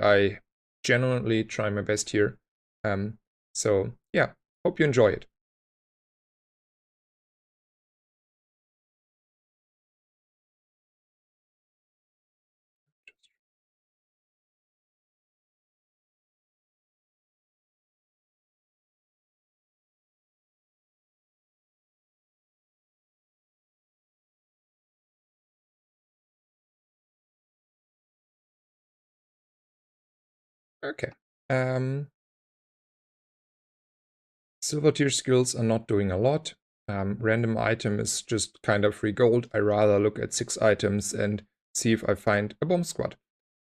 I genuinely try my best here. So yeah, hope you enjoy it. Okay. Silver tier skills are not doing a lot. Random item is just kind of free gold. I rather look at 6 items and see if I find a bomb squad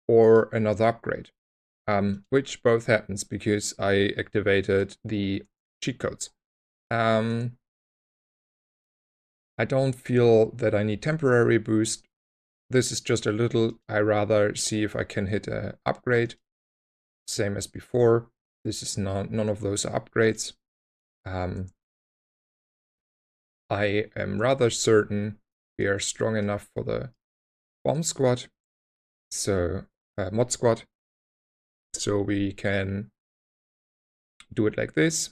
or another upgrade. Which both happens because I activated the cheat codes. I don't feel that I need temporary boost. This is just a little, I rather see if I can hit a upgrade. Same as before. This is none of those are upgrades. I am rather certain we are strong enough for the bomb squad, so mod squad, so we can do it like this.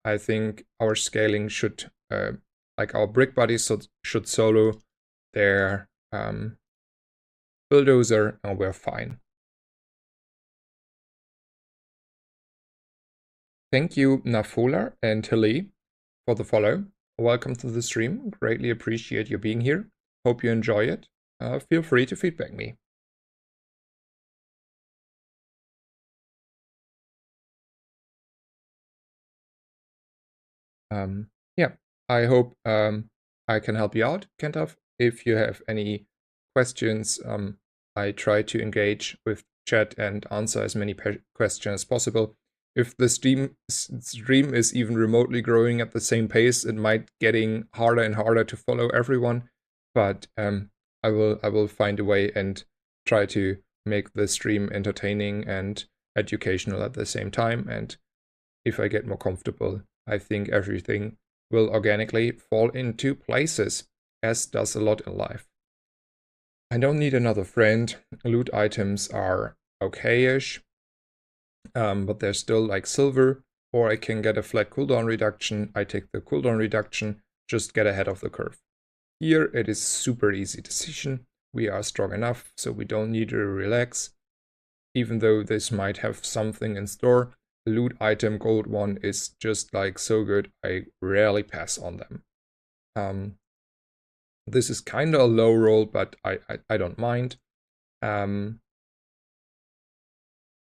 I think our scaling should, like our brick buddies should solo their bulldozer, and we're fine. Thank you, Nafola and Hilly, for the follow. Welcome to the stream. Greatly appreciate you being here. Hope you enjoy it. Feel free to feedback me. Yeah, I hope I can help you out, Kentaf. If you have any questions, I try to engage with chat and answer as many questions as possible. If the stream is even remotely growing at the same pace, it might getting harder and harder to follow everyone. But I will find a way and try to make the stream entertaining and educational at the same time. And if I get more comfortable, I think everything will organically fall into places, as does a lot in life. I don't need another friend. Loot items are okay-ish, but they're still like silver, or I can get a flat cooldown reduction. I take the cooldown reduction, just get ahead of the curve. Here it is super easy decision. We are strong enough, so we don't need to relax. Even though this might have something in store, loot item gold one is just like so good, I rarely pass on them. This is kind of a low roll, but I don't mind.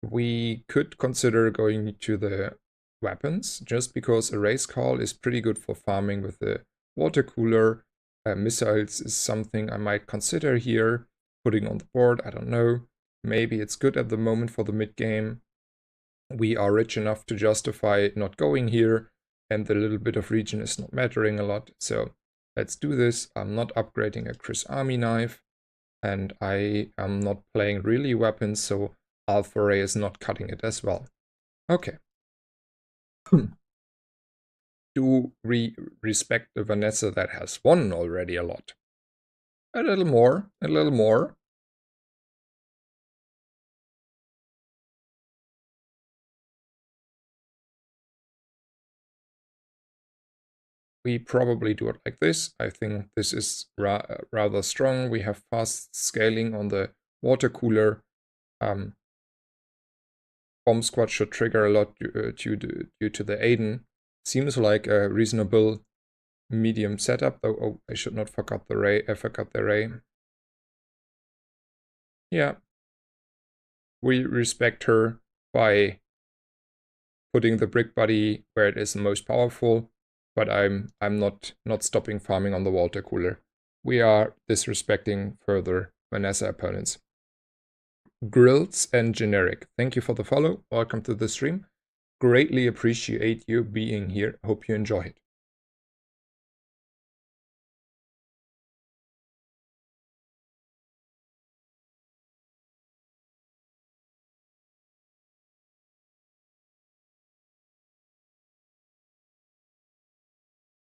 We could consider going to the weapons, just because a race call is pretty good for farming with the water cooler. Missiles is something I might consider here, putting on the board, I don't know. Maybe it's good at the moment for the mid game. We are rich enough to justify not going here, and the little bit of region is not mattering a lot. So let's do this. I'm not upgrading a Chris Army knife, and I am not playing really weapons, so Alpha Ray is not cutting it as well. Okay. Do we respect the Vanessa that has won already a lot? A little more, a little more. We probably do it like this. I think this is rather strong. We have fast scaling on the water cooler. Bomb squad should trigger a lot due to the Aiden. Seems like a reasonable medium setup, though. Oh, I should not forget the ray. I forgot the ray. Yeah. We respect her by putting the brick buddy where it is the most powerful, but I'm not stopping farming on the water cooler. We are disrespecting further Vanessa opponents. Grills and Generic, thank you for the follow. Welcome to the stream. Greatly appreciate you being here. Hope you enjoy it.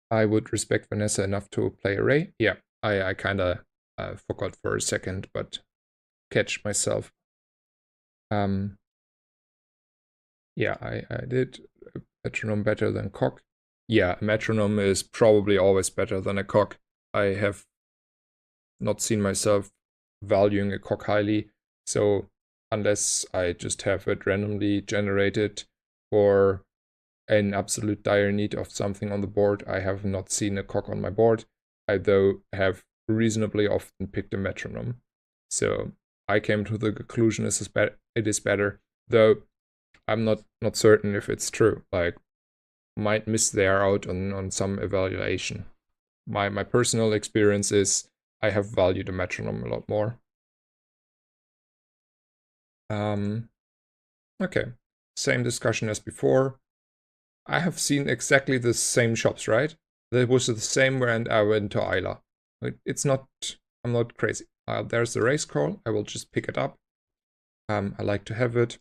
I would respect Vanessa enough to play Array. Yeah, I kind of forgot for a second, but catch myself. Yeah, I did a metronome better than cock. Yeah, a metronome is probably always better than a cock. I have not seen myself valuing a cock highly, so unless I just have it randomly generated or in absolute dire need of something on the board, I have not seen a cock on my board. I, though, have reasonably often picked a metronome. So I came to the conclusion it is better, though I'm not certain if it's true. Like, might miss there out on some evaluation. My personal experience is I have valued a metronome a lot more. Okay, same discussion as before. I have seen exactly the same shops, right? That was the same when I went to Isla. It's not, I'm not crazy. There's the race call. I will just pick it up. I like to have it.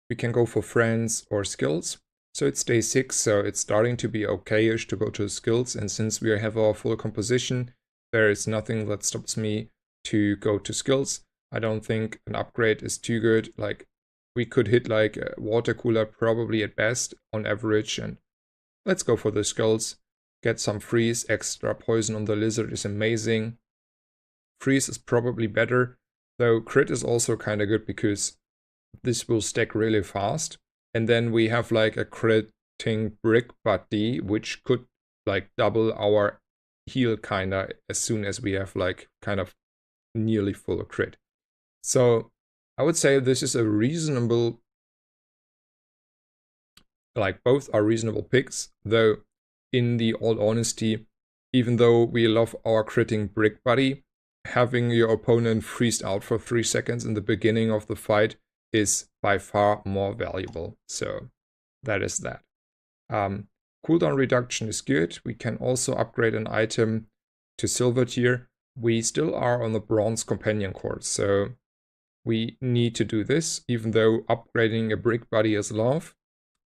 We can go for friends or skills. So it's day 6, so it's starting to be okay-ish to go to skills. And since we have our full composition, there is nothing that stops me to go to skills. I don't think an upgrade is too good. Like, we could hit like a water cooler probably at best on average, and let's go for the skills. Get some freeze. Extra poison on the lizard is amazing. Freeze is probably better, though crit is also kind of good because this will stack really fast. And then we have like a critting brick buddy, which could like double our heal kinda as soon as we have like kind of nearly full crit. So I would say this is a reasonable, like both are reasonable picks, though in the all honesty, even though we love our critting brick buddy, having your opponent freezed out for 3 seconds in the beginning of the fight is by far more valuable. So that is that. Cooldown reduction is good. We can also upgrade an item to silver tier. We still are on the bronze companion core, so we need to do this, even though upgrading a brick buddy is love.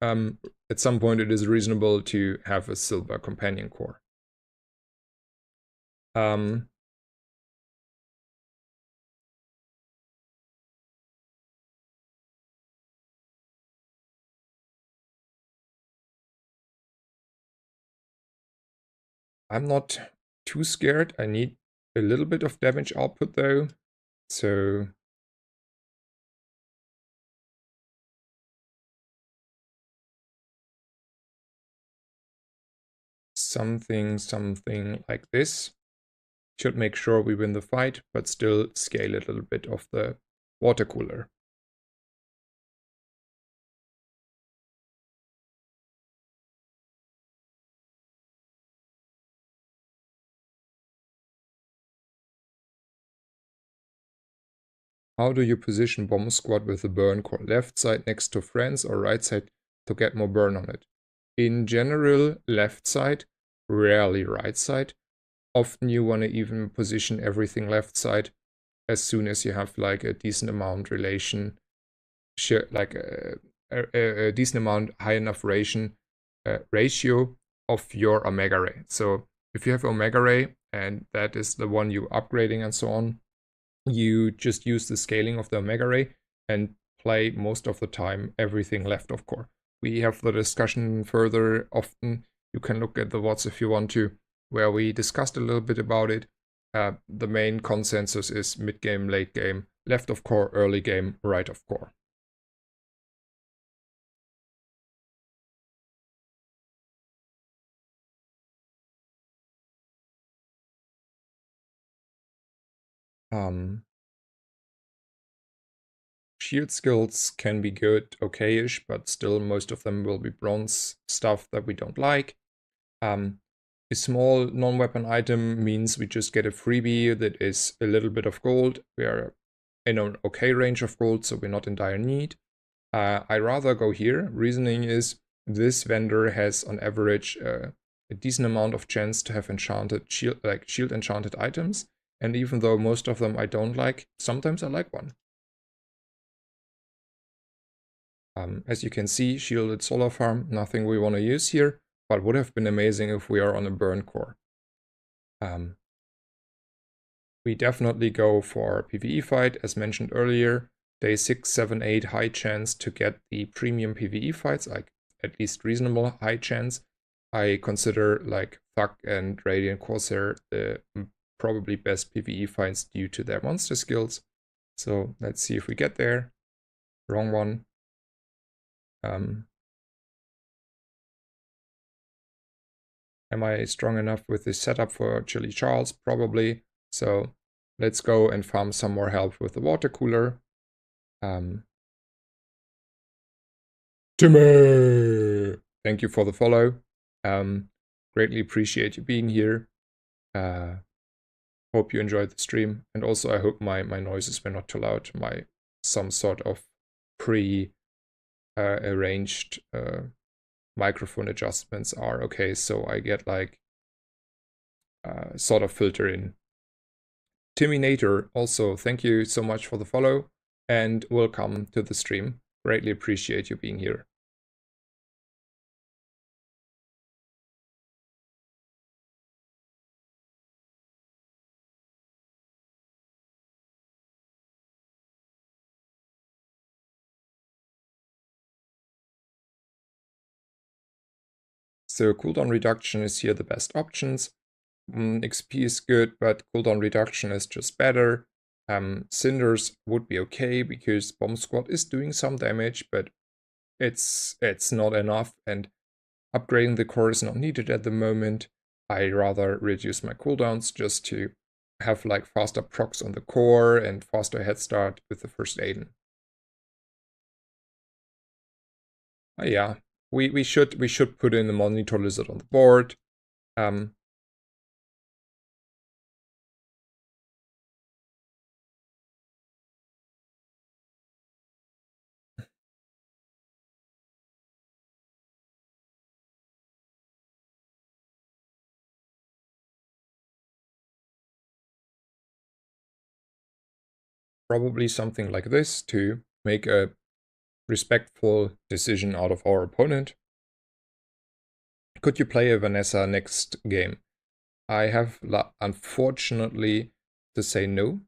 At some point it is reasonable to have a silver companion core. I'm not too scared. I need a little bit of damage output though. So something like this should make sure we win the fight, but still scale a little bit of the water cooler. How do you position bomb squad with the burn core? Left side next to friends or right side to get more burn on it? In general, left side, rarely right side. Often you want to even position everything left side as soon as you have like a decent amount relation, like a decent amount, high enough ratio of your Omega Ray. So if you have Omega Ray and that is the one you're upgrading and so on, you just use the scaling of the Omega Ray and play most of the time everything left of core. We have the discussion further often. You can look at the VODs if you want to, where we discussed a little bit about it. The main consensus is mid game, late game, left of core, early game, right of core. Shield skills can be good, okay-ish, but still most of them will be bronze stuff that we don't like. A small non-weapon item means we just get a freebie that is a little bit of gold. We are in an okay range of gold, so we're not in dire need. I rather go here. Reasoning is this vendor has on average a decent amount of chance to have enchanted shield enchanted items. And even though most of them I don't like, sometimes I like one. As you can see, shielded solar farm, nothing we want to use here, but would have been amazing if we are on a burn core. We definitely go for PvE fight, as mentioned earlier. day 6, 7, 8 high chance to get the premium PvE fights, like at least reasonable high chance. I consider like Thug and Radiant Corsair the probably best PvE fights due to their monster skills. So let's see if we get there. Wrong one. Am I strong enough with this setup for Chili Charles? Probably. So let's go and farm some more help with the water cooler. Timmy! Thank you for the follow. Greatly appreciate you being here. Hope you enjoyed the stream. And also I hope my noises were not too loud. Some sort of pre-arranged microphone adjustments are okay. So I get like sort of filter in. Timinator, also thank you so much for the follow and welcome to the stream. Greatly appreciate you being here. So cooldown reduction is here the best options. XP is good, but cooldown reduction is just better. Cinders would be okay because Bomb Squad is doing some damage, but it's not enough, and upgrading the core is not needed at the moment. I rather reduce my cooldowns just to have like faster procs on the core and faster head start with the first Aiden. Yeah, we should put in the monitor lizard on the board. Probably something like this to make a respectful decision out of our opponent. Could you play a Vanessa next game? I have unfortunately to say no,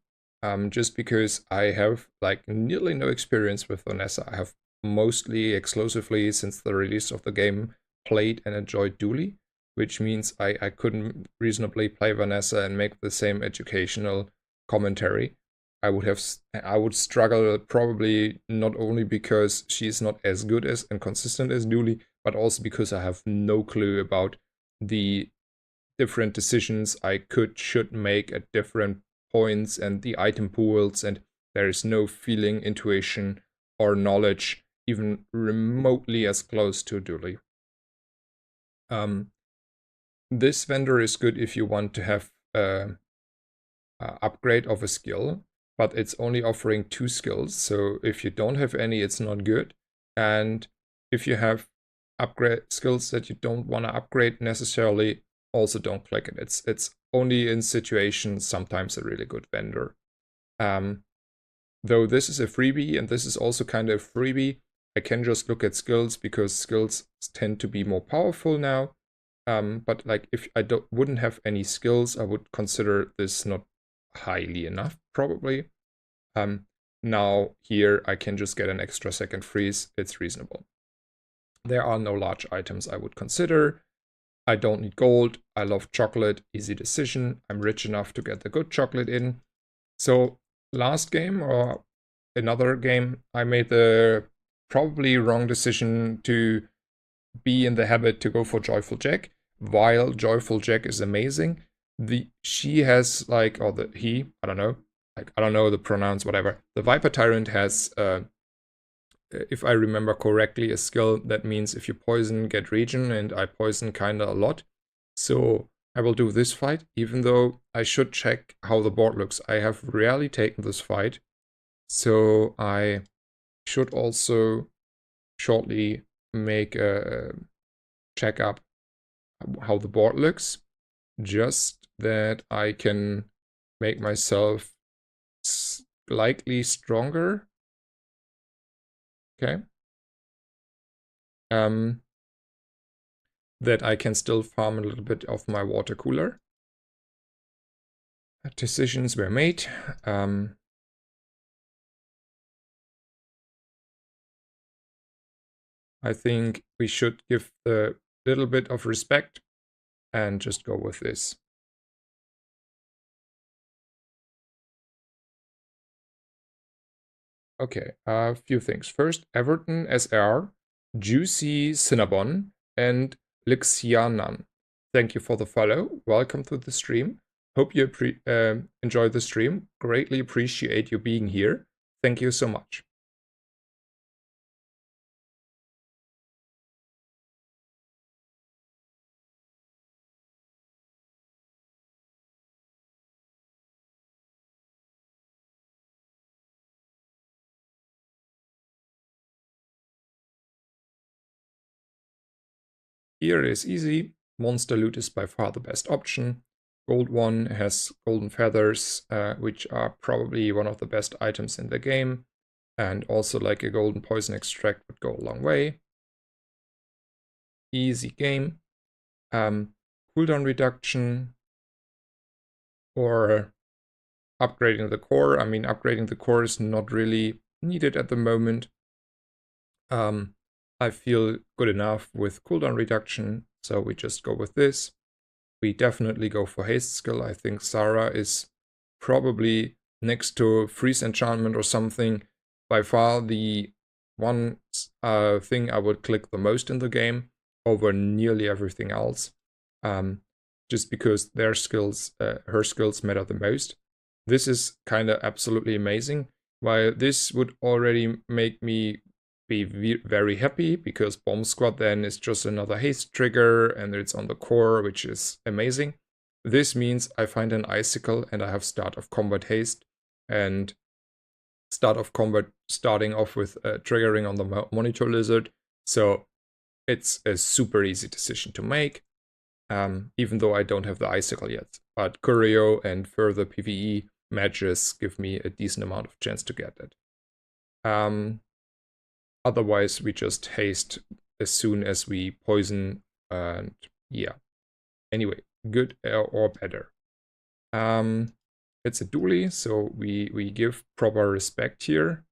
just because I have like nearly no experience with Vanessa. I have mostly exclusively since the release of the game played and enjoyed Dooley, which means I couldn't reasonably play Vanessa and make the same educational commentary. I would struggle probably not only because she's not as good as and consistent as Dooley, but also because I have no clue about the different decisions I should make at different points and the item pools, and there is no feeling, intuition, or knowledge even remotely as close to Dooley. This vendor is good if you want to have upgrade of a skill, but it's only offering 2 skills, so if you don't have any, it's not good. And if you have upgrade skills that you don't want to upgrade necessarily, also don't click it. It's only in situations sometimes a really good vendor. Though this is a freebie and this is also kind of a freebie, I can just look at skills because skills tend to be more powerful now. But like if I wouldn't have any skills, I would consider this not highly enough, probably. Now here I can just get an extra second freeze. It's reasonable. There are no large items I would consider. I don't need gold. I love chocolate. Easy decision. I'm rich enough to get the good chocolate in. So last game or another game, I made the probably wrong decision to be in the habit to go for Joyful Jack. While Joyful Jack is amazing, she has like, or the he, I don't know, like I don't know the pronouns, whatever. The Viper Tyrant has if I remember correctly, a skill that means if you poison, get regen, and I poison kinda a lot. So I will do this fight, even though I should check how the board looks. I have rarely taken this fight, so I should also shortly make a check up how the board looks, just that I can make myself slightly stronger. Okay. That I can still farm a little bit of my water cooler. Decisions were made. I think we should give the little bit of respect and just go with this. Okay, a few things. First, Everton SR, Juicy Cinnabon, and Lixianan. Thank you for the follow. Welcome to the stream. Hope you enjoy the stream. Greatly appreciate you being here. Thank you so much. Here is easy. Monster loot is by far the best option. Gold one has golden feathers, which are probably one of the best items in the game. And also like a golden poison extract would go a long way. Easy game. Cooldown reduction or upgrading the core. I mean, upgrading the core is not really needed at the moment. I feel good enough with cooldown reduction, so we just go with this. We definitely go for haste skill. I think Sarah is probably next to freeze enchantment or something by far the one thing I would click the most in the game over nearly everything else. Just because their skills, her skills matter the most. This is kind of absolutely amazing. While this would already make me be very happy because Bomb Squad then is just another haste trigger and it's on the core, which is amazing. This means I find an icicle and I have start of combat haste and start of combat starting off with triggering on the monitor lizard. So it's a super easy decision to make, even though I don't have the icicle yet. But Curio and further PvE matches give me a decent amount of chance to get it. Otherwise, we just haste as soon as we poison, and yeah. Anyway, good or better. It's a dually, so we give proper respect here.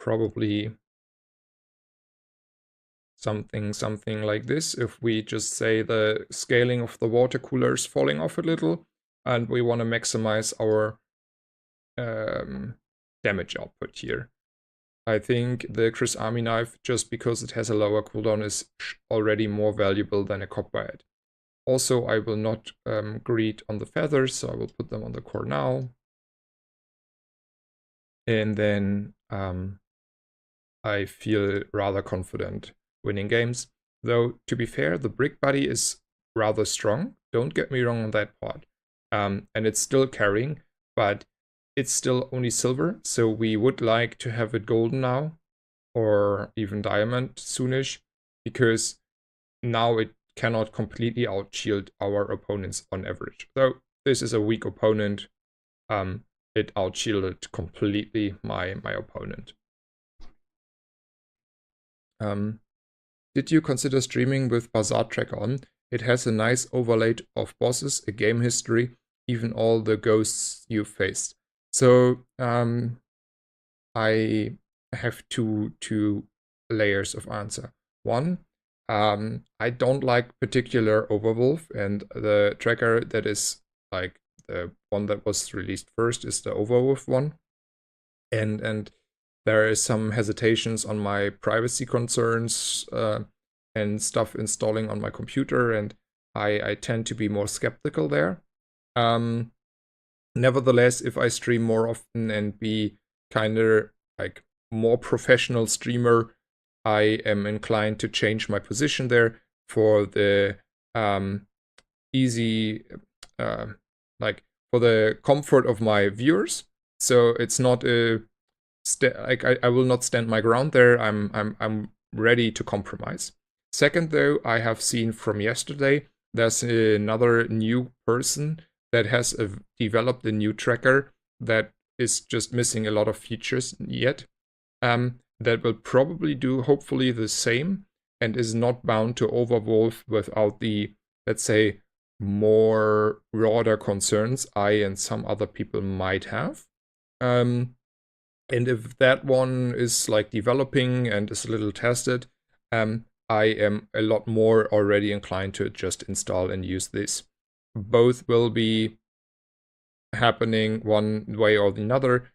Probably something like this. If we just say the scaling of the water cooler is falling off a little, and we want to maximize our damage output here. I think the Chris Army knife, just because it has a lower cooldown, is already more valuable than a copper head. Also, I will not greed on the feathers, so I will put them on the core now. And then I feel rather confident winning games. Though, to be fair, the brick body is rather strong. Don't get me wrong on that part. And it's still carrying, but it's still only silver, so we would like to have it golden now, or even diamond soonish, because now it cannot completely outshield our opponents on average. Though this is a weak opponent, it outshielded completely my opponent. Did you consider streaming with Bazaar track on? It has a nice overlay of bosses, a game history, even all the ghosts you faced. So I have two layers of answer. One, I don't like particular Overwolf, and the tracker that is like the one that was released first is the Overwolf one. And there is some hesitations on my privacy concerns and stuff installing on my computer, and I tend to be more skeptical there. Nevertheless, if I stream more often and be kind of like more professional streamer, I am inclined to change my position there for the easy, like for the comfort of my viewers. So it's not a like I will not stand my ground there. I'm ready to compromise. Second, though, I have seen from yesterday there's another new person that has developed a new tracker that is just missing a lot of features yet. That will probably do hopefully the same and is not bound to Overwolf without the, let's say, more broader concerns I and some other people might have. And if that one is like developing and is a little tested, I am a lot more already inclined to just install and use this. Both will be happening one way or the other.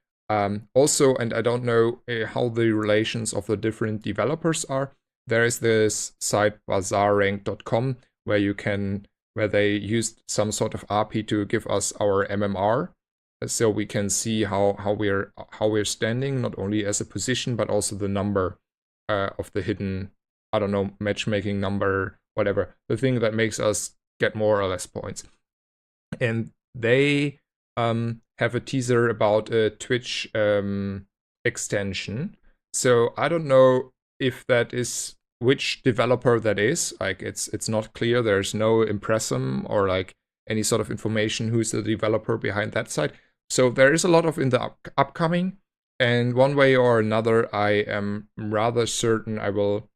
Also, and I don't know how the relations of the different developers are, there is this site bazaarrank.com where they used some sort of API to give us our MMR, so we can see how we're standing, not only as a position but also the number of the hidden, I don't know, matchmaking number, whatever, the thing that makes us get more or less points. And they have a teaser about a Twitch extension. So I don't know if that is which developer that is. Like it's not clear. There's no impressum or like any sort of information who's the developer behind that site. So there is a lot of in the upcoming, and one way or another, I am rather certain I will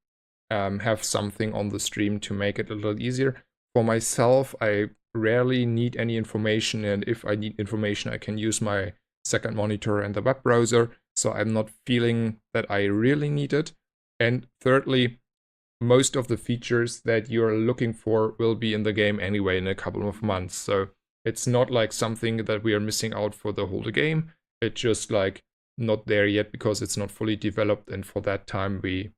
have something on the stream to make it a little easier. For myself, I rarely need any information, and if I need information, I can use my second monitor and the web browser, so I'm not feeling that I really need it. And thirdly, most of the features that you're looking for will be in the game anyway in a couple of months, so it's not like something that we are missing out for the whole game. It's just like not there yet because it's not fully developed, and for that time we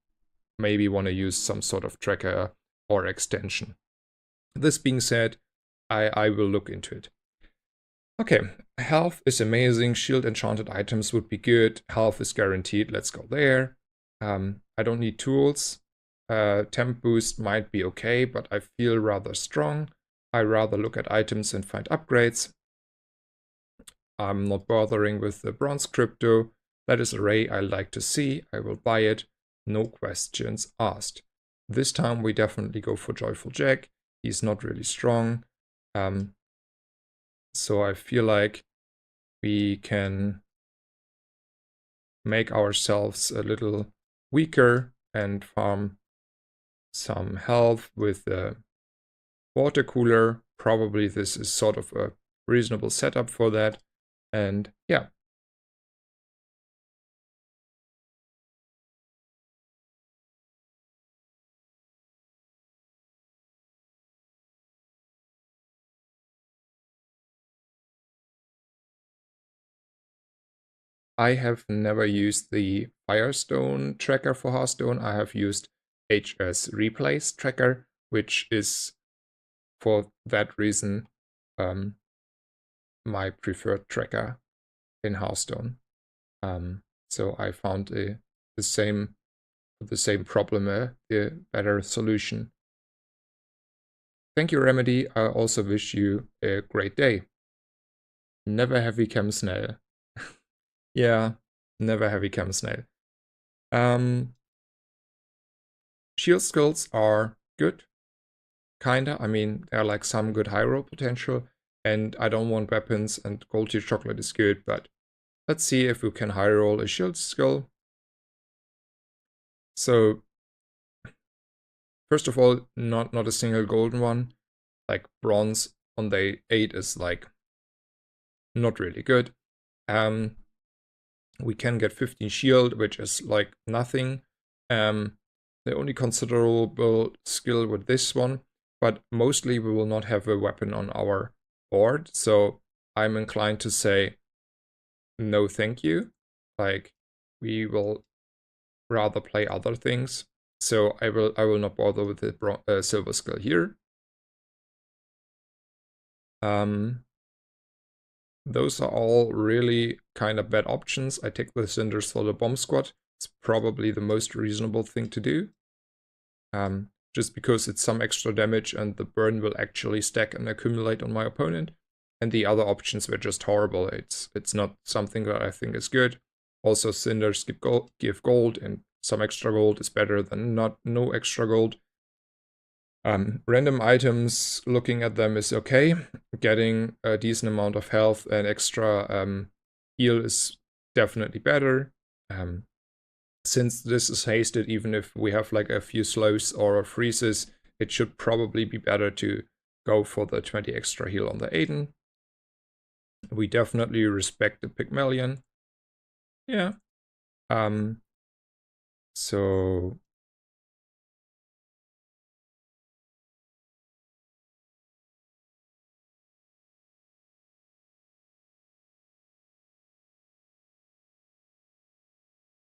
maybe want to use some sort of tracker or extension. This being said, I will look into it. Okay, health is amazing. Shield enchanted items would be good. Health is guaranteed. Let's go there. I don't need tools. Temp boost might be okay, but I feel rather strong. I rather look at items and find upgrades. I'm not bothering with the bronze crypto. That is a ray I like to see. I will buy it. No questions asked. This time we definitely go for Joyful Jack. He's not really strong. So I feel like we can make ourselves a little weaker and farm some health with the water cooler. Probably this is sort of a reasonable setup for that. And yeah. I have never used the Firestone tracker for Hearthstone. I have used HS Replace tracker, which is for that reason my preferred tracker in Hearthstone. So I found the same problem, a better solution. Thank you, Remedy. I also wish you a great day. Never heavy chem snail. Yeah, never heavy chem snail. Shield skills are good. Kinda. I mean, there are like some good high roll potential, and I don't want weapons, and gold tier chocolate is good, but let's see if we can high roll a shield skill. So, first of all, not a single golden one. Like bronze on day 8 is like not really good. We can get 15 shield, which is like nothing. The only considerable skill with this one, but mostly we will not have a weapon on our board, so I'm inclined to say no thank you. Like, we will rather play other things, so I will not bother with the silver skill here. Those are all really kind of bad options. I take the cinders for the bomb squad. It's probably the most reasonable thing to do. Just because it's some extra damage and the burn will actually stack and accumulate on my opponent. And the other options were just horrible. It's not something that I think is good. Also, cinders give gold, and some extra gold is better than no extra gold. Random items, looking at them is okay. Getting a decent amount of health and extra heal is definitely better. Since this is hasted, even if we have like a few slows or freezes, it should probably be better to go for the 20 extra heal on the Aiden. We definitely respect the Pygmalion. Yeah. So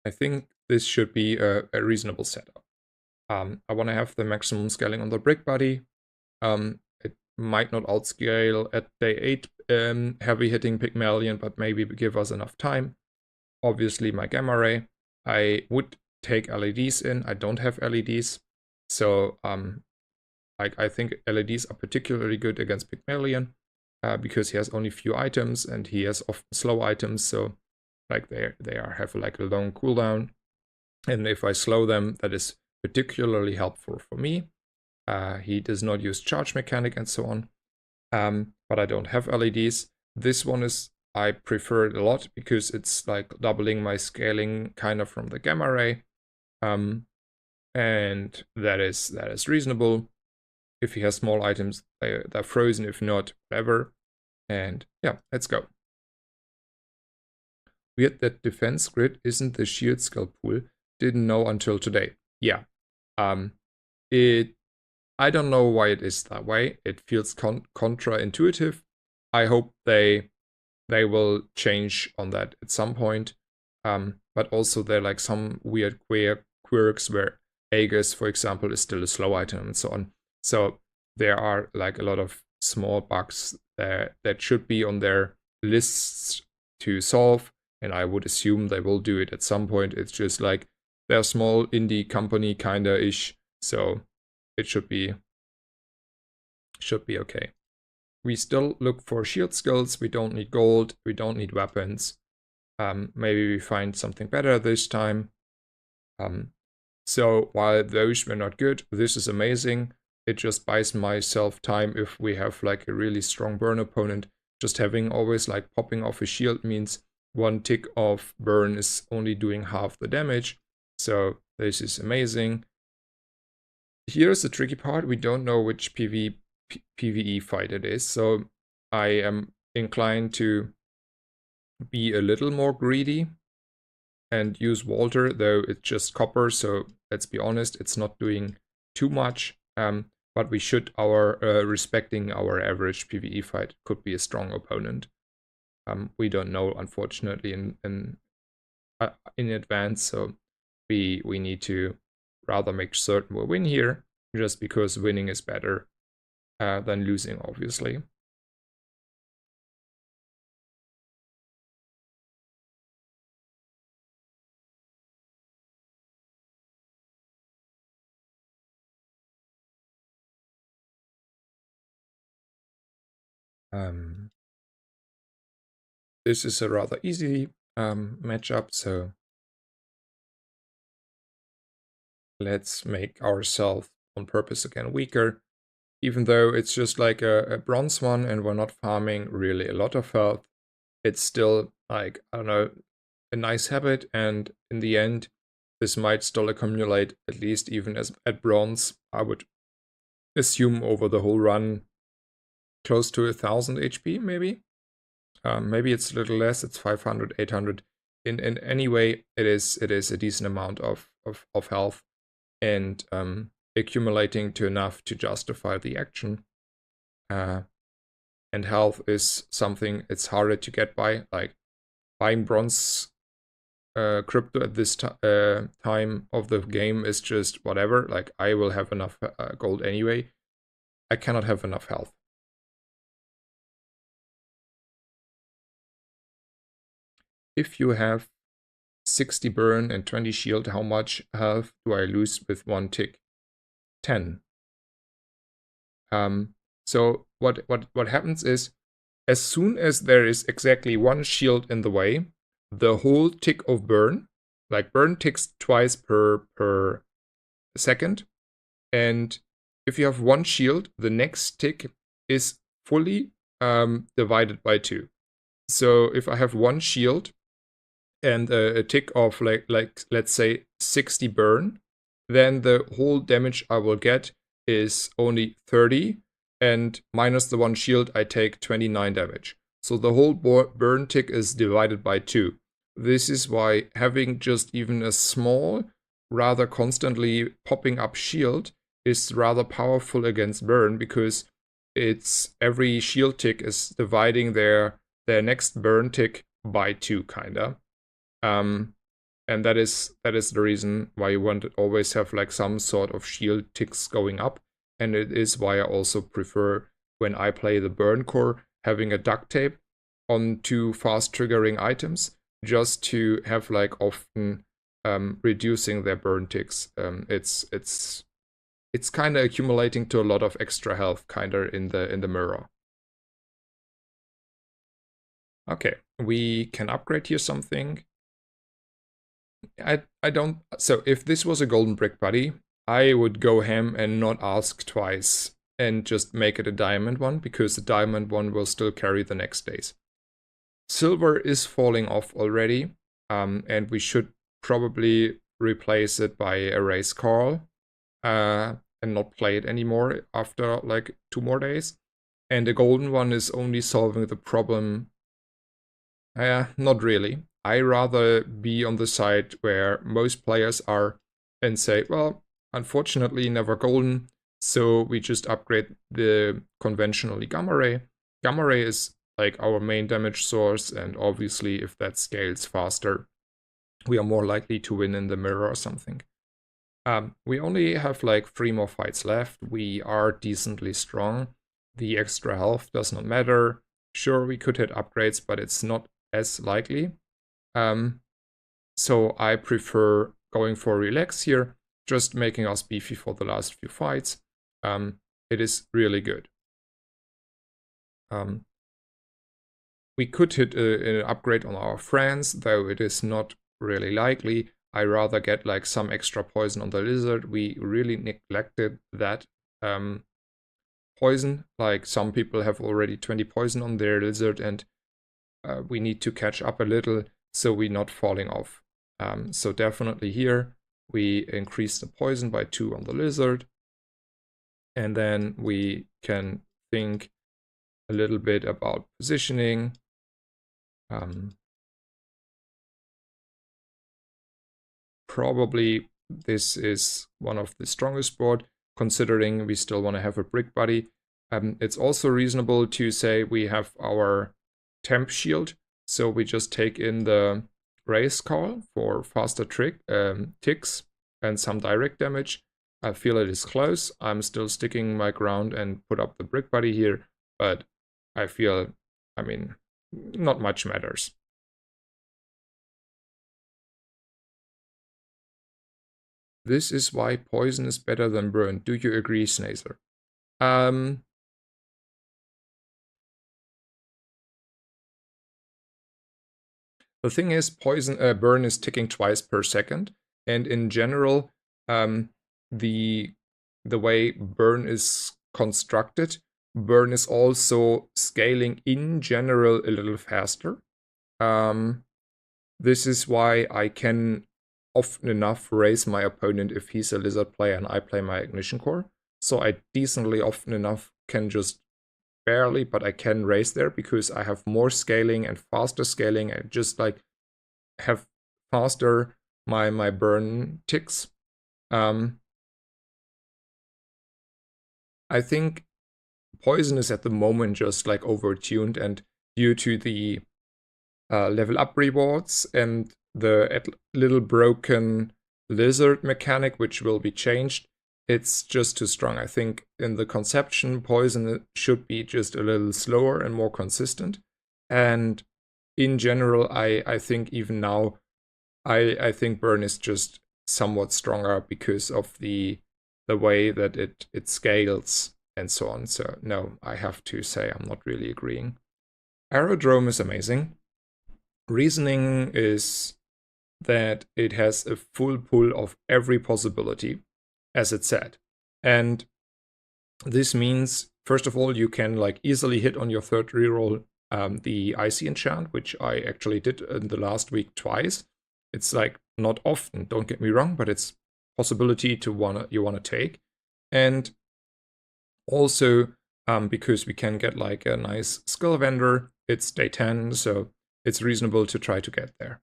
I think this should be a reasonable setup. I want to have the maximum scaling on the brick body. It might not outscale at day 8 heavy hitting Pygmalion, but maybe give us enough time. Obviously my gamma ray. I would take LEDs in. I don't have LEDs. So I think LEDs are particularly good against Pygmalion because he has only few items and he has often slow items. So like have like a long cooldown. And if I slow them, that is particularly helpful for me. He does not use charge mechanic and so on. But I don't have LEDs. This one is, I prefer it a lot because it's like doubling my scaling kind of from the gamma ray. And that is reasonable. If he has small items, they're frozen. If not, whatever. And yeah, let's go. Weird that defense grid isn't the shield skill pool. Didn't know until today. Yeah. I don't know why it is that way. It feels contra-intuitive. I hope they will change on that at some point. But also there are like some weird quirks where Aegis, for example, is still a slow item and so on. So there are like a lot of small bugs that should be on their lists to solve. And I would assume they will do it at some point. It's just like they're a small indie company kinda ish. So it should be okay. We still look for shield skills. We don't need gold. We don't need weapons. Maybe we find something better this time. So while those were not good, this is amazing. It just buys myself time if we have like a really strong burn opponent. Just having always like popping off a shield means one tick of burn is only doing half the damage. So this is amazing. Here's the tricky part. We don't know which PvE fight it is. So I am inclined to be a little more greedy and use Walter, though it's just copper. So let's be honest, it's not doing too much. But we should respecting our average PvE fight. Could be a strong opponent. We don't know, unfortunately, in advance. So we need to rather make certain we win here, just because winning is better than losing, obviously. This is a rather easy matchup, so let's make ourselves on purpose again weaker. Even though it's just like a bronze one and we're not farming really a lot of health, it's still like, I don't know, a nice habit, and in the end, this might still accumulate, at least even as at bronze. I would assume over the whole run close to 1000 HP, maybe. Maybe it's a little less, it's 500, 800. In any way, it is a decent amount of health, and accumulating to enough to justify the action. And health is something it's harder to get by. Like buying bronze crypto at this time of the game is just whatever. Like I will have enough gold anyway. I cannot have enough health. If you have 60 burn and 20 shield, how much health do I lose with one tick? 10. So what happens is, as soon as there is exactly one shield in the way, the whole tick of burn, like burn ticks twice per second, and if you have one shield, the next tick is fully divided by 2. So if I have one shield and a tick of like let's say 60 burn, then the whole damage I will get is only 30. and minus the 1 shield, I take 29 damage. So the whole burn tick is divided by 2. This is why having just even a small, rather constantly popping up shield is rather powerful against burn, because it's every shield tick is dividing their next burn tick by 2, kinda. And that is the reason why you want to always have like some sort of shield ticks going up. And it is why I also prefer, when I play the burn core, having a duct tape on 2 fast triggering items, just to have like often reducing their burn ticks. It's kind of accumulating to a lot of extra health, kind of in the mirror. Okay, we can upgrade here something. I don't. So if this was a golden brick buddy, I would go ham and not ask twice and just make it a diamond one, because the diamond one will still carry the next days. Silver is falling off already, and we should probably replace it by a race call, and not play it anymore after like 2 more days. And the golden one is only solving the problem. Not really. I rather be on the side where most players are and say, well, unfortunately never golden, so we just upgrade the conventionally gamma ray. Gamma ray is like our main damage source, and obviously if that scales faster, we are more likely to win in the mirror or something. We only have like 3 more fights left. We are decently strong. The extra health does not matter. Sure, we could hit upgrades, but it's not as likely. So I prefer going for relax here, just making us beefy for the last few fights. It is really good. We could hit an upgrade on our friends, though it is not really likely. I rather get like some extra poison on the lizard. We really neglected that poison. Like some people have already 20 poison on their lizard, and we need to catch up a little so we're not falling off. So definitely here we increase the poison by 2 on the lizard, and then we can think a little bit about positioning. Probably this is one of the strongest board, considering we still want to have a brick buddy. It's also reasonable to say we have our temp shield, so we just take in the race call for faster ticks and some direct damage. I feel it is close. I'm still sticking my ground and put up the brick buddy here, but I feel, I mean, not much matters. This is why poison is better than burn. Do you agree, Snazer? The thing is, burn is ticking twice per second, and in general, the way burn is constructed, burn is also scaling in general a little faster. This is why I can often enough raise my opponent if he's a lizard player and I play my ignition core. So I decently often enough can just barely, but I can raise there because I have more scaling and faster scaling, and just like have faster my burn ticks. I think poison is at the moment just like overtuned, and due to the level up rewards and the little broken lizard mechanic, which will be changed, it's just too strong. I think in the conception, poison should be just a little slower and more consistent. And in general, I think even now, I think burn is just somewhat stronger because of the way that it scales and so on. So no, I have to say I'm not really agreeing. Aerodrome is amazing. Reasoning is that it has a full pull of every possibility, as it said. And this means, first of all, you can like easily hit on your third reroll the Icy Enchant, which I actually did in the last week twice. It's like not often, don't get me wrong, but it's possibility you wanna take. And also because we can get like a nice skill vendor. It's day 10, so it's reasonable to try to get there.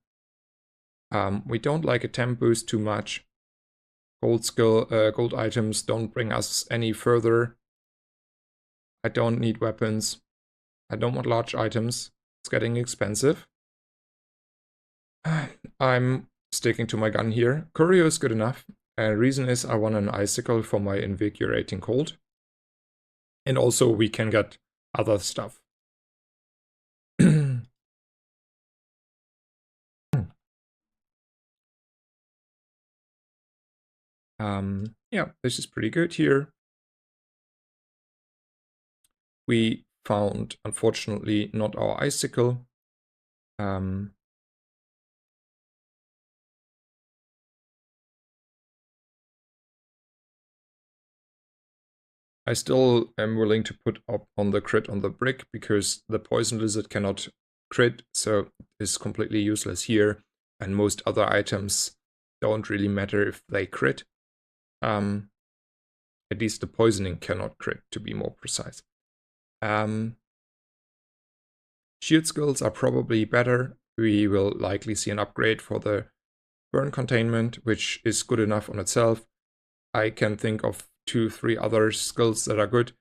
We don't like a temp boost too much. Gold items don't bring us any further. I don't need weapons. I don't want large items. It's getting expensive. I'm sticking to my gun here. Courier is good enough. Reason is I want an icicle for my invigorating cold. And also we can get other stuff. Yeah, this is pretty good here. We found, unfortunately, not our icicle. I still am willing to put up on the crit on the brick because the poison lizard cannot crit, so it's completely useless here. And most other items don't really matter if they crit. At least the poisoning cannot crit, to be more precise. Shield skills are probably better. We will likely see an upgrade for the burn containment, which is good enough on itself. I can think of 2-3 other skills that are good,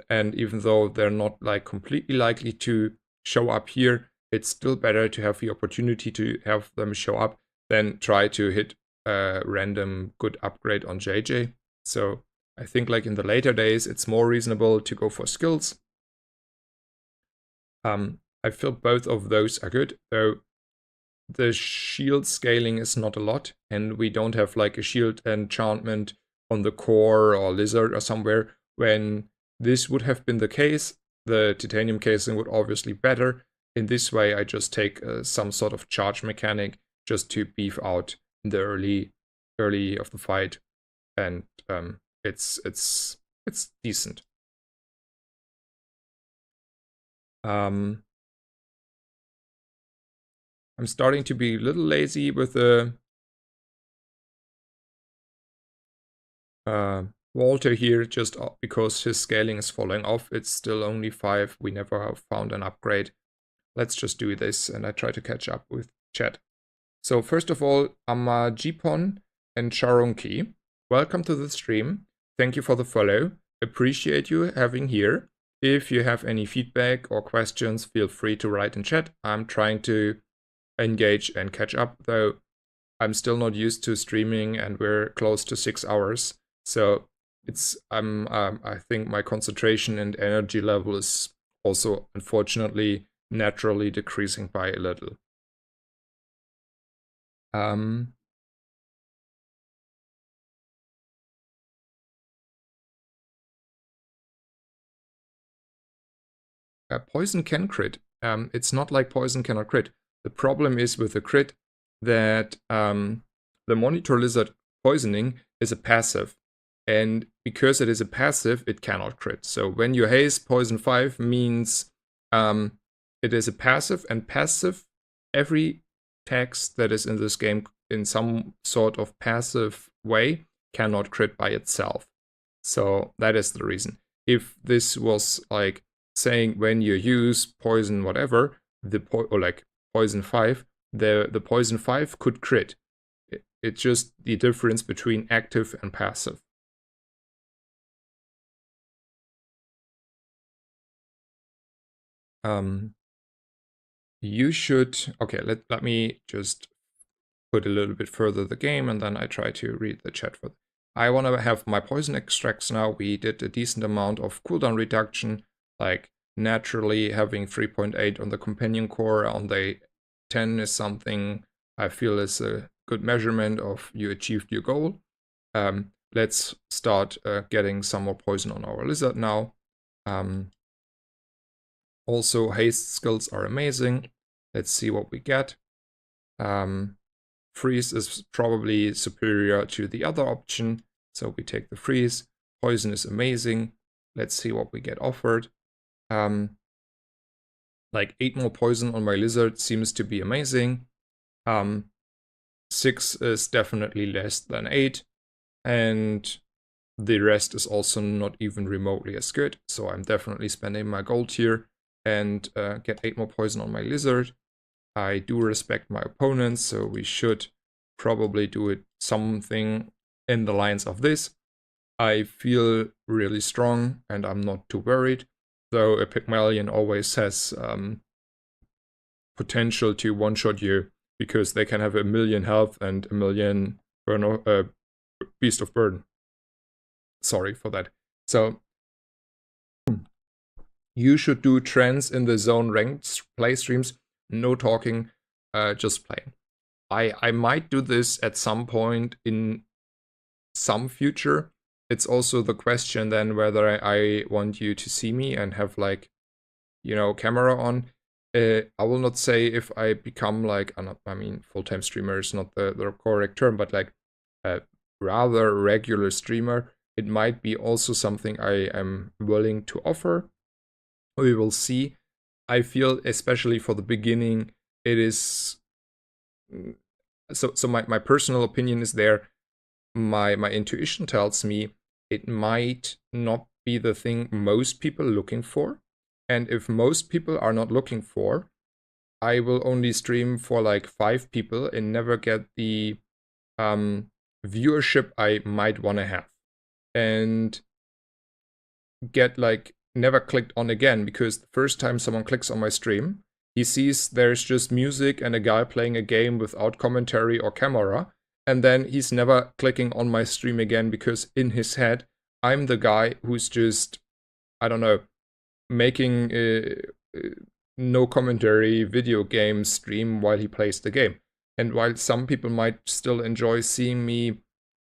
and even though they're not like completely likely to show up here, it's still better to have the opportunity to have them show up than try to hit a random good upgrade on JJ. So I think like in the later days, it's more reasonable to go for skills. I feel both of those are good, though the shield scaling is not a lot, and we don't have like a shield enchantment on the core or lizard or somewhere. When this would have been the case, the titanium casing would obviously better. In this way, I just take some sort of charge mechanic just to beef out in the early of the fight, and it's decent. I'm starting to be a little lazy with the Walter here, just because his scaling is falling off. It's still only 5. We never have found an upgrade. Let's just do this, and I try to catch up with chat. So first of all, Amajipon and Charunki, welcome to the stream. Thank you for the follow. Appreciate you having here. If you have any feedback or questions, feel free to write in chat. I'm trying to engage and catch up, though I'm still not used to streaming, and we're close to 6 hours. So it's I think my concentration and energy level is also unfortunately naturally decreasing by a little. Poison can crit. It's not like poison cannot crit. The problem is with the crit that the monitor lizard poisoning is a passive. And because it is a passive, it cannot crit. So when you haze poison 5 means it is a passive, and passive, every text that is in this game in some sort of passive way cannot crit by itself. So that is the reason. If this was like saying when you use poison whatever, or like poison 5, the poison 5 could crit. It's just the difference between active and passive. You should, okay, let me just put a little bit further the game, and then I try to read the chat for. I want to have my poison extracts now. We did a decent amount of cooldown reduction, like naturally having 3.8 on the companion core on day 10 is something I feel is a good measurement of you achieved your goal. Let's start getting some more poison on our lizard now. Also, haste skills are amazing. Let's see what we get. Freeze is probably superior to the other option, so we take the freeze. Poison is amazing. Let's see what we get offered. Like 8 more poison on my lizard seems to be amazing. 6 is definitely less than 8. And the rest is also not even remotely as good. So I'm definitely spending my gold here and get 8 more poison on my lizard. I do respect my opponents, so we should probably do it something in the lines of this. I feel really strong and I'm not too worried, though a Pygmalion always has potential to one-shot you because they can have 1,000,000 health and 1,000,000 Beast of Burden. Sorry for that. So you should do trends in the zone ranked play streams. No talking, just playing. I might do this at some point in some future. It's also the question then whether I want you to see me and have like, you know, camera on. I will not say if I become like, I mean, full-time streamer is not the correct term, but like a rather regular streamer, it might be also something I am willing to offer. We will see. I feel, especially for the beginning, it is... So my personal opinion is there. My intuition tells me it might not be the thing most people are looking for. And if most people are not looking for, I will only stream for like 5 people and never get the viewership I might want to have. And get like never clicked on again, because the first time someone clicks on my stream, he sees there's just music and a guy playing a game without commentary or camera. And then he's never clicking on my stream again because in his head, I'm the guy who's just, I don't know, making no commentary video game stream while he plays the game. And while some people might still enjoy seeing me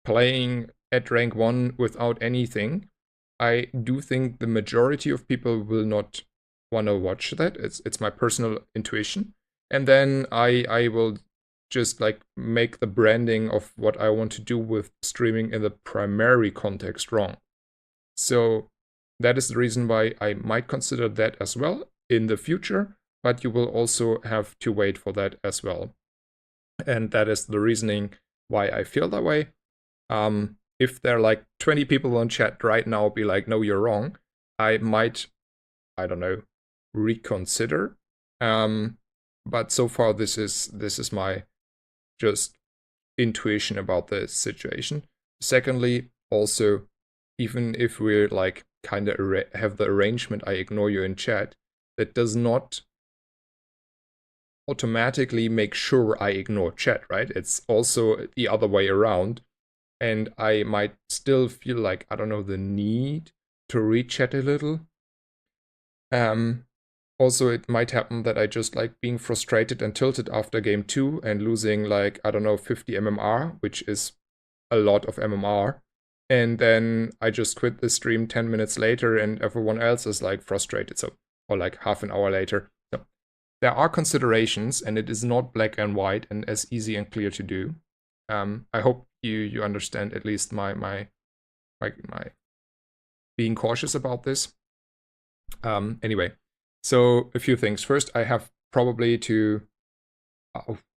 playing at rank 1 without anything, I do think the majority of people will not want to watch that. It's my personal intuition. And then I will just like make the branding of what I want to do with streaming in the primary context wrong. So that is the reason why I might consider that as well in the future, but you will also have to wait for that as well. And that is the reasoning why I feel that way. If there are like 20 people on chat right now be like, no, you're wrong, I might, I don't know, reconsider. But so far this is my just intuition about the situation. Secondly, also, even if we're like kind of have the arrangement I ignore you in chat, that does not automatically make sure I ignore chat, right? It's also the other way around. And I might still feel like, I don't know, the need to read chat a little. Also, it might happen that I just like being frustrated and tilted after game 2 and losing like, I don't know, 50 MMR, which is a lot of MMR. And then I just quit the stream 10 minutes later and everyone else is like frustrated. So, or like half an hour later. So there are considerations and it is not black and white and as easy and clear to do. I hope you understand at least my being cautious about this. Anyway, so a few things. First, I have probably to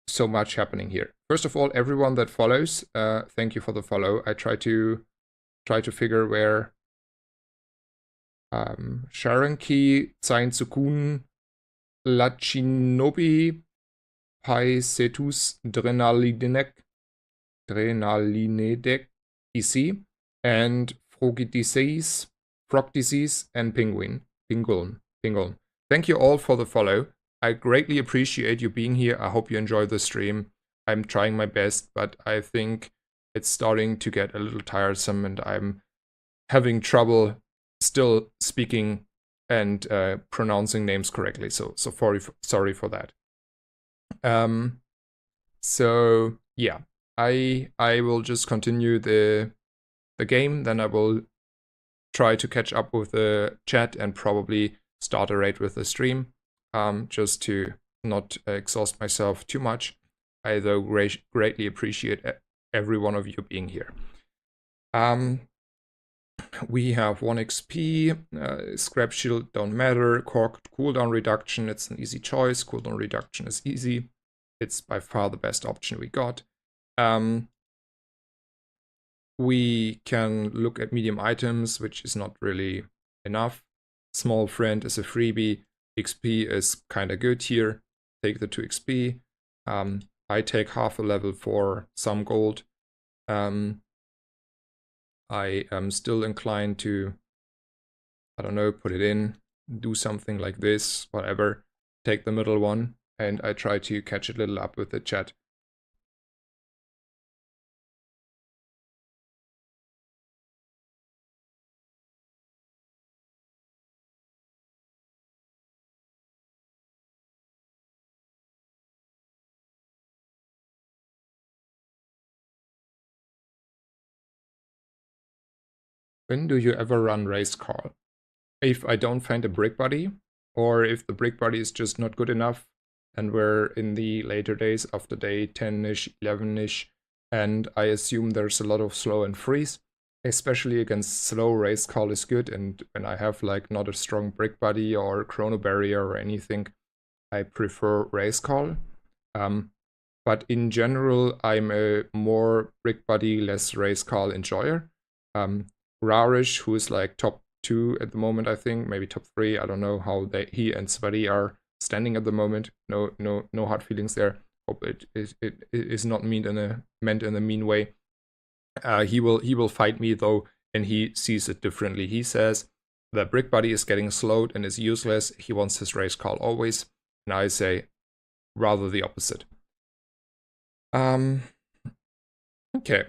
so much happening here. First of all, everyone that follows, thank you for the follow. I try to figure where Sharanki, Zain Sukun, Lachinobi, Pai Setus, Drenalinek, EC, and Frog Disease, and Penguin. Thank you all for the follow. I greatly appreciate you being here. I hope you enjoy the stream. I'm trying my best, but I think it's starting to get a little tiresome and I'm having trouble still speaking and pronouncing names correctly. So sorry for that. So yeah, I will just continue the game, then I will try to catch up with the chat and probably start a raid with the stream, just to not exhaust myself too much. I though greatly appreciate every one of you being here. We have 1 XP, scrap shield don't matter, cork cooldown reduction, it's an easy choice, cooldown reduction is easy, it's by far the best option we got. we can look at medium items, which is not really enough. Small friend is a freebie. XP is kind of good here. Take the 2 XP. I take half a level for some gold. I am still inclined to, I don't know, put it in, do something like this, whatever. Take the middle one, and I try to catch a little up with the chat. When do you ever run race call? If I don't find a brick body, or if the brick body is just not good enough, and we're in the later days after day 10-ish, 11-ish, and I assume there's a lot of slow and freeze, especially against slow race call is good, and when I have like not a strong brick body or chrono barrier or anything, I prefer race call. But in general, I'm a more brick body, less race call enjoyer. Rarish, who is like top 2 at the moment, I think, maybe top 3. I don't know how he and Sveti are standing at the moment. No hard feelings there. Hope it is not meant in a mean way. He will fight me though, and he sees it differently. He says the brick body is getting slowed and is useless. He wants his race call always, and I say rather the opposite. Okay.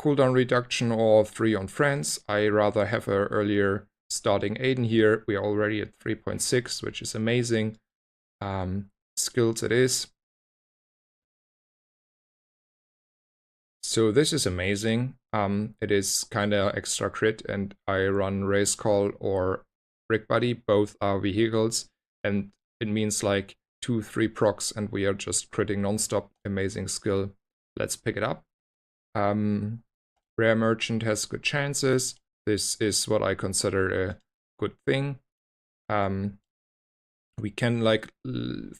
Cooldown reduction or 3 on friends. I rather have a earlier starting Aiden here. We are already at 3.6, which is amazing. Skills it is. So this is amazing. It is kind of extra crit, and I run race call or brick buddy. Both are vehicles, and it means like 2-3 procs, and we are just critting nonstop. Amazing skill. Let's pick it up. Rare merchant has good chances. This is what I consider a good thing. We can like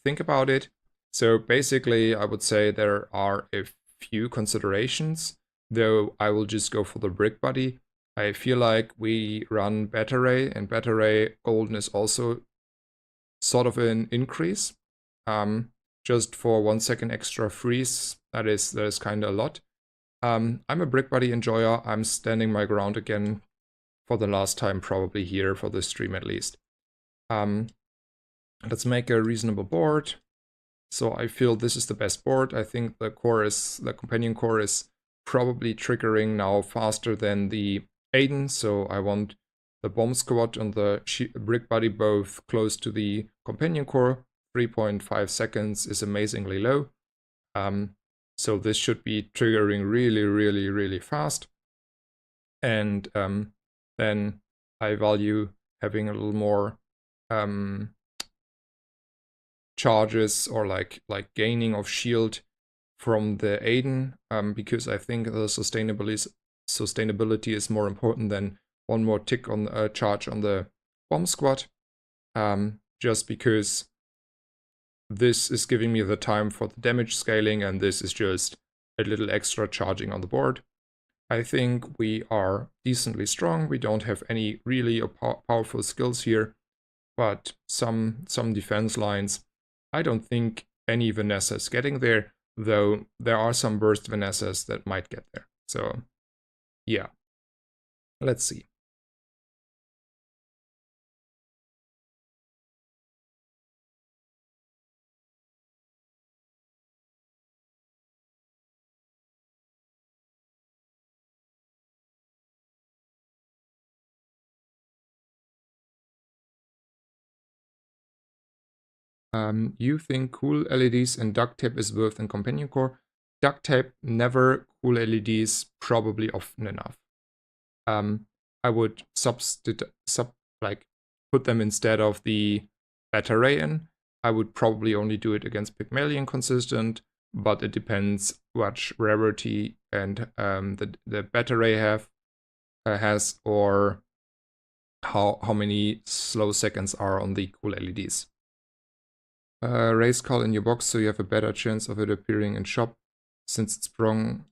think about it. So basically, I would say there are a few considerations, though I will just go for the brick buddy. I feel like we run Bazaar, and Bazaar golden is also sort of an increase. Just for 1 second extra freeze, that is kind of a lot. I'm a brick buddy enjoyer. I'm standing my ground again for the last time, probably here for this stream at least. Let's make a reasonable board. So I feel this is the best board. I think the companion core is probably triggering now faster than the Aiden. So I want the bomb squad and the brick buddy both close to the companion core. 3.5 seconds is amazingly low. So this should be triggering really, really, really fast. And then I value having a little more charges or like gaining of shield from the Aiden, because I think the sustainability is more important than one more tick on charge on the bomb squad. Just because this is giving me the time for the damage scaling, and this is just a little extra charging on the board. I think we are decently strong. We don't have any really powerful skills here, but some defense lines. I don't think any Vanessa is getting there, though there are some burst Vanessas that might get there. So, yeah. Let's see. You think cool LEDs and duct tape is worth in companion core? Duct tape, never. Cool LEDs, probably often enough. I would put them instead of the Batarian. I would probably only do it against Pygmalion consistent, but it depends what rarity and the Battery has, or how many slow seconds are on the cool LEDs. Race call in your box so you have a better chance of it appearing in shop since it's strong.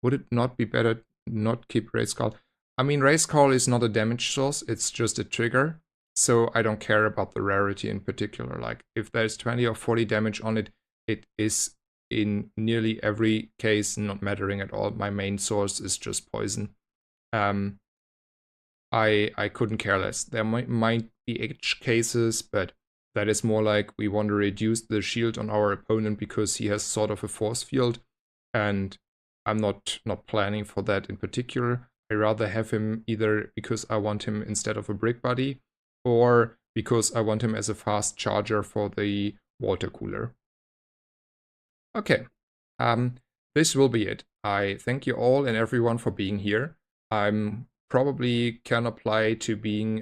Would it not be better not keep race call. I mean, race call is not a damage source, it's just a trigger. So I don't care about the rarity in particular. Like if there's 20 or 40 damage on it, it is in nearly every case not mattering at all. My main source is just poison. I couldn't care less. There might be edge cases, but that is more like we want to reduce the shield on our opponent because he has sort of a force field, and I'm not planning for that in particular. I rather have him either because I want him instead of a brick buddy, or because I want him as a fast charger for the water cooler. Okay, this will be it. I thank you all and everyone for being here. I'm probably can apply to being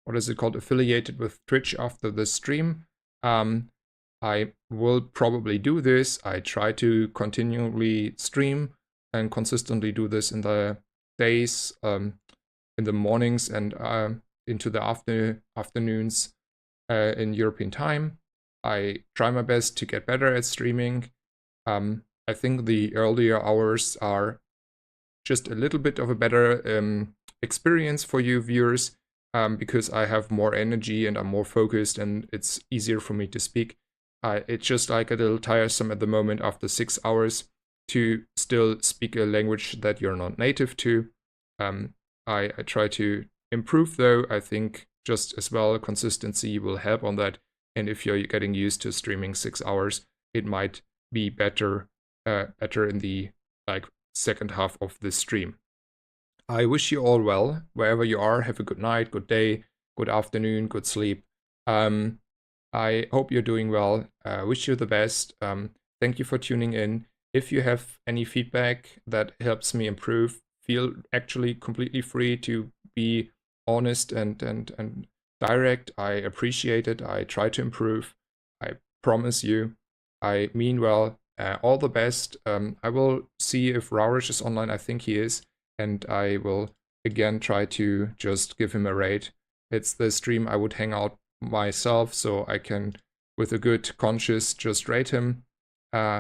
what is it called, affiliated with Twitch after the stream. I will probably do this. I try to continually stream and consistently do this in the days, in the mornings and into the afternoons in European time. I try my best to get better at streaming. I think the earlier hours are just a little bit of a better experience for you viewers, because I have more energy and I'm more focused and it's easier for me to speak. It's just like a little tiresome at the moment after 6 hours to still speak a language that you're not native to. I try to improve though. I think just as well consistency will help on that. And if you're getting used to streaming 6 hours, it might be better in the second half of this stream. I wish you all well, wherever you are. Have a good night, good day, good afternoon, good sleep. I hope you're doing well. Wish you the best. Thank you for tuning in. If you have any feedback that helps me improve, feel actually completely free to be honest and direct. I appreciate it. I try to improve. I promise you. I mean well. All the best. I will see if rarest is online. I think he is. And I will again try to just give him a rate. It's the stream I would hang out myself, so I can, with a good conscience, just rate him,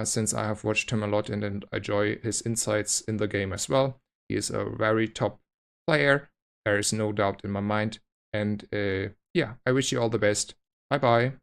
since I have watched him a lot and enjoy his insights in the game as well. He is a very top player. There is no doubt in my mind. And yeah, I wish you all the best. Bye bye.